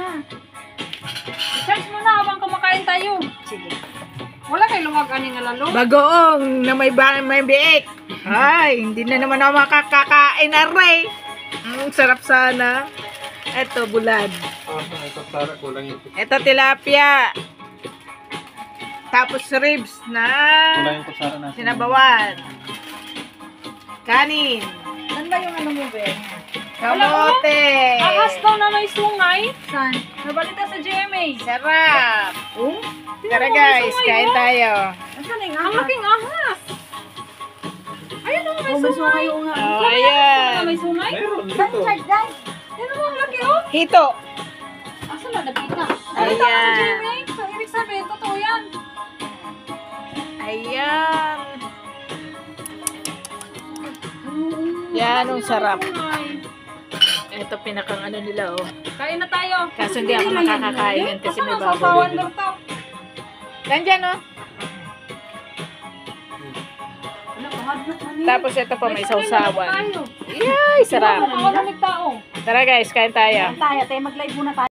na. Charge mo na habang kumakain tayo. Sige. Wala kay luwag ani nga lalo. Bagoong na may biik. Ay, hindi na naman ako makakakain na rin. Sarap sana. Ito, bulad. Ito, tilapia. Tapos ribs na sinabawan. Kanin. Saan ba yung ano mo, be? Kamote. Ahas daw na may sungay. Saan? Nabalita sa GMA. Sarap. Oh? Tara guys, kain tayo. Nasaan yung ahas? Ang laking ahas. Ayun o, may sungay. Oh, ayan. May sungay? Meron dito. Yan o, ang laki o. Hito. Asa na, nabita. Ayan. Balita sa GMA. So, ibig sabihin, totoo yan. Ayan. Yan, ang sarap. Ito pinakang ano nila, oh. Kain na tayo. Kaso hindi ako makakakain kasi may baboy. Sasawan daw to. Nandyan, oh. Tapos ito pa may sausawan. Yay, sarap. Makawalan ng tao. Tara guys, kain tayo. Tayo, tayo mag-live muna tayo.